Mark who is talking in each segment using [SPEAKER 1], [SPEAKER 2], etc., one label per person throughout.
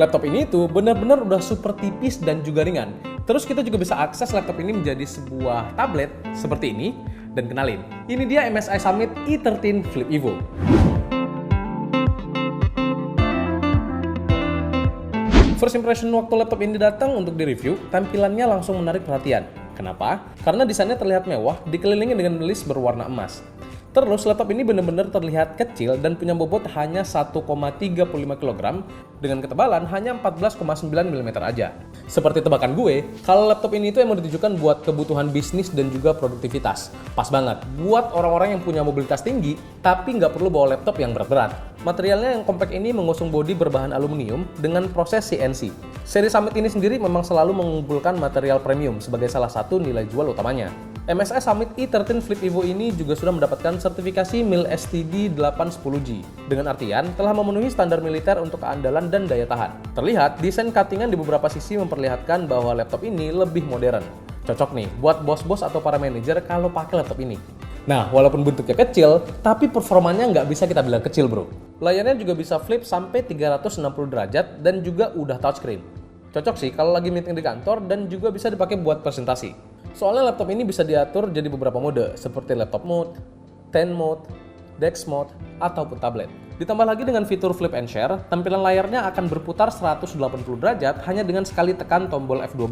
[SPEAKER 1] Laptop ini tuh benar-benar udah super tipis dan juga ringan. Terus kita juga bisa akses laptop ini menjadi sebuah tablet seperti ini. Dan kenalin, ini dia MSI Summit E13 Flip Evo. First impression waktu laptop ini datang untuk direview, tampilannya langsung menarik perhatian. Kenapa? Karena desainnya terlihat mewah, dikelilingi dengan list berwarna emas. Terus laptop ini benar-benar terlihat kecil dan punya bobot hanya 1,35 kg dengan ketebalan hanya 14,9 mm aja. Seperti tebakan gue, kalau laptop ini itu emang ditujukan buat kebutuhan bisnis dan juga produktivitas. Pas banget buat orang-orang yang punya mobilitas tinggi tapi nggak perlu bawa laptop yang berat-berat. Materialnya yang compact ini mengusung bodi berbahan aluminium dengan proses CNC. Seri Summit ini sendiri memang selalu mengumpulkan material premium sebagai salah satu nilai jual utamanya. MSI Summit E13 Flip Evo ini juga sudah mendapatkan sertifikasi MIL STD 810G, dengan artian telah memenuhi standar militer untuk keandalan dan daya tahan. Terlihat, desain cuttingan di beberapa sisi memperlihatkan bahwa laptop ini lebih modern. Cocok nih buat bos-bos atau para manajer kalau pakai laptop ini. Nah, walaupun bentuknya kecil, tapi performanya nggak bisa kita bilang kecil bro. Layarnya juga bisa flip sampai 360 derajat dan juga udah touchscreen. Cocok sih kalau lagi meeting di kantor dan juga bisa dipakai buat presentasi. Soalnya laptop ini bisa diatur jadi beberapa mode, seperti laptop mode, tent mode, desk mode, ataupun tablet. Ditambah lagi dengan fitur flip and share, tampilan layarnya akan berputar 180 derajat hanya dengan sekali tekan tombol F12,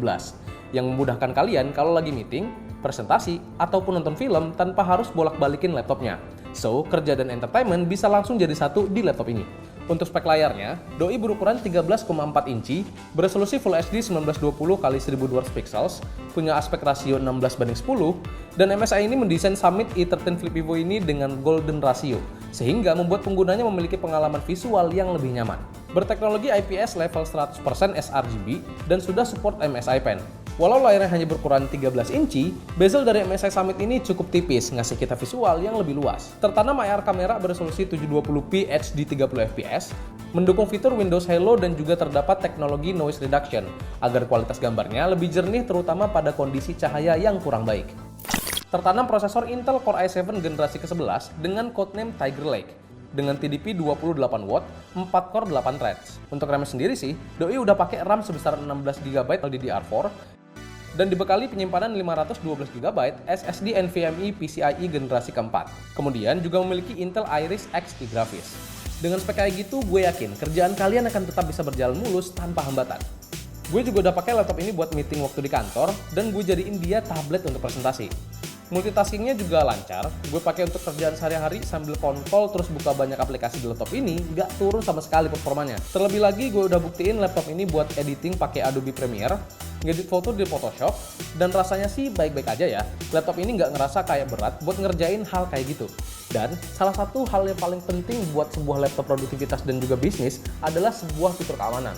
[SPEAKER 1] yang memudahkan kalian kalau lagi meeting, presentasi, ataupun nonton film tanpa harus bolak-balikin laptopnya. So, kerja dan entertainment bisa langsung jadi satu di laptop ini. Untuk spek layarnya, doi berukuran 13,4 inci, beresolusi Full HD 1920x1200 pixels, punya aspek rasio 16:10, dan MSI ini mendesain Summit E13 Flip Evo ini dengan golden ratio, sehingga membuat penggunanya memiliki pengalaman visual yang lebih nyaman. Berteknologi IPS level 100% sRGB dan sudah support MSI Pen. Walau layarnya hanya berukuran 13 inci, bezel dari MSI Summit ini cukup tipis, ngasih kita visual yang lebih luas. Tertanam IR kamera beresolusi 720p HD 30fps, mendukung fitur Windows Hello dan juga terdapat teknologi noise reduction, agar kualitas gambarnya lebih jernih terutama pada kondisi cahaya yang kurang baik. Tertanam prosesor Intel Core i7 generasi ke-11 dengan codename Tiger Lake, dengan TDP 28 watt, 4 core 8 threads. Untuk RAM sendiri sih, doi udah pakai RAM sebesar 16GB LDDR4 dan dibekali penyimpanan 512GB SSD NVMe PCIe generasi keempat. Kemudian juga memiliki Intel Iris Xe grafis. Dengan spek kayak gitu, gue yakin kerjaan kalian akan tetap bisa berjalan mulus tanpa hambatan. Gue juga udah pakai laptop ini buat meeting waktu di kantor dan gue jadiin dia tablet untuk presentasi. Multitaskingnya juga lancar, gue pakai untuk kerjaan sehari-hari sambil konkol terus buka banyak aplikasi di laptop ini, nggak turun sama sekali performanya. Terlebih lagi gue udah buktiin laptop ini buat editing pakai Adobe Premiere, ngedit foto di Photoshop, dan rasanya sih baik-baik aja ya. Laptop ini nggak ngerasa kayak berat buat ngerjain hal kayak gitu. Dan salah satu hal yang paling penting buat sebuah laptop produktivitas dan juga bisnis adalah sebuah fitur keamanan.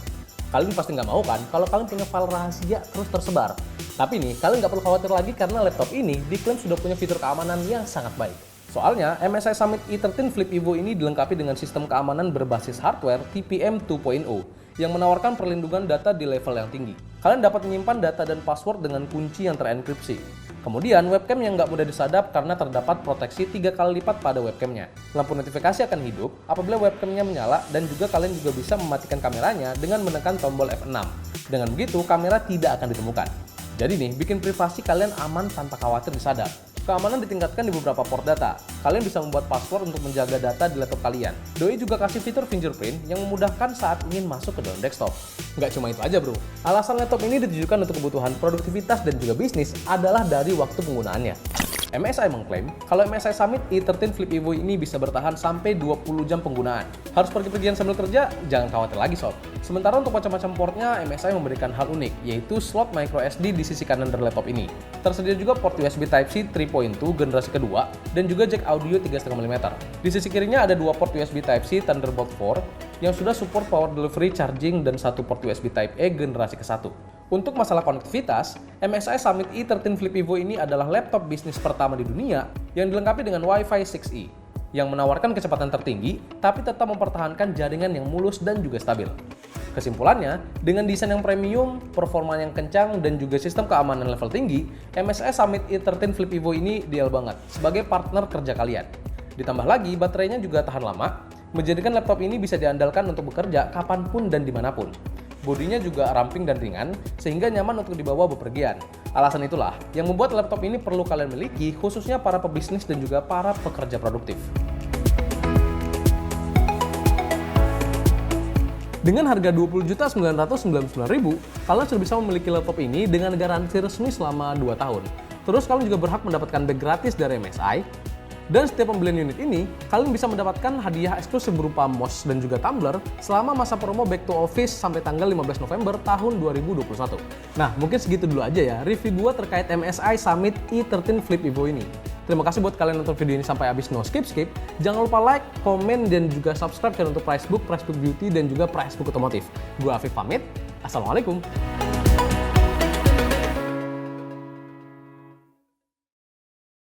[SPEAKER 1] Kalian pasti nggak mau kan kalau kalian punya file rahasia terus tersebar. Tapi nih, kalian nggak perlu khawatir lagi karena laptop ini diklaim sudah punya fitur keamanan yang sangat baik. Soalnya, MSI Summit E13 Flip Evo ini dilengkapi dengan sistem keamanan berbasis hardware TPM 2.0 yang menawarkan perlindungan data di level yang tinggi. Kalian dapat menyimpan data dan password dengan kunci yang terenkripsi. Kemudian, webcam yang nggak mudah disadap karena terdapat proteksi 3 kali lipat pada webcamnya. Lampu notifikasi akan hidup apabila webcamnya menyala dan juga kalian juga bisa mematikan kameranya dengan menekan tombol F6. Dengan begitu, kamera tidak akan ditemukan. Jadi nih, bikin privasi kalian aman tanpa khawatir disadap. Keamanan ditingkatkan di beberapa port data. Kalian bisa membuat password untuk menjaga data di laptop kalian. Doi juga kasih fitur fingerprint yang memudahkan saat ingin masuk ke dalam desktop. Nggak cuma itu aja bro. Alasan laptop ini ditujukan untuk kebutuhan produktivitas dan juga bisnis adalah dari waktu penggunaannya. MSI mengklaim kalau MSI Summit E13 Flip Evo ini bisa bertahan sampai 20 jam penggunaan. Harus pergi-pergian sambil kerja? Jangan khawatir lagi sob. Sementara untuk macam-macam portnya, MSI memberikan hal unik, yaitu slot microSD di sisi kanan dari laptop ini. Tersedia juga port USB Type-C 3.2 generasi kedua dan juga jack audio 3,5 mm. Di sisi kirinya ada dua port USB Type-C Thunderbolt 4 yang sudah support power delivery charging dan satu port USB Type-E generasi ke-1. Untuk masalah konektivitas, MSI Summit E13 Flip Evo ini adalah laptop bisnis pertama di dunia yang dilengkapi dengan Wi-Fi 6E, yang menawarkan kecepatan tertinggi, tapi tetap mempertahankan jaringan yang mulus dan juga stabil. Kesimpulannya, dengan desain yang premium, performa yang kencang, dan juga sistem keamanan level tinggi, MSI Summit E13 Flip Evo ini ideal banget sebagai partner kerja kalian. Ditambah lagi, baterainya juga tahan lama, menjadikan laptop ini bisa diandalkan untuk bekerja kapanpun dan dimanapun. Bodinya juga ramping dan ringan, sehingga nyaman untuk dibawa bepergian. Alasan itulah yang membuat laptop ini perlu kalian miliki, khususnya para pebisnis dan juga para pekerja produktif. Dengan harga Rp20.999.000, kalian sudah bisa memiliki laptop ini dengan garansi resmi selama 2 tahun. Terus kalian juga berhak mendapatkan bag gratis dari MSI. Dan setiap pembelian unit ini, kalian bisa mendapatkan hadiah eksklusif berupa mouse dan juga tumbler selama masa promo Back to Office sampai tanggal 15 November tahun 2021. Nah, mungkin segitu dulu aja ya review gua terkait MSI Summit E13 Flip Evo ini. Terima kasih buat kalian nonton video ini sampai habis, no skip. Jangan lupa like, komen, dan juga subscribe channel untuk Pricebook Beauty, dan juga Pricebook Otomotif. Gua Afif pamit. Assalamualaikum.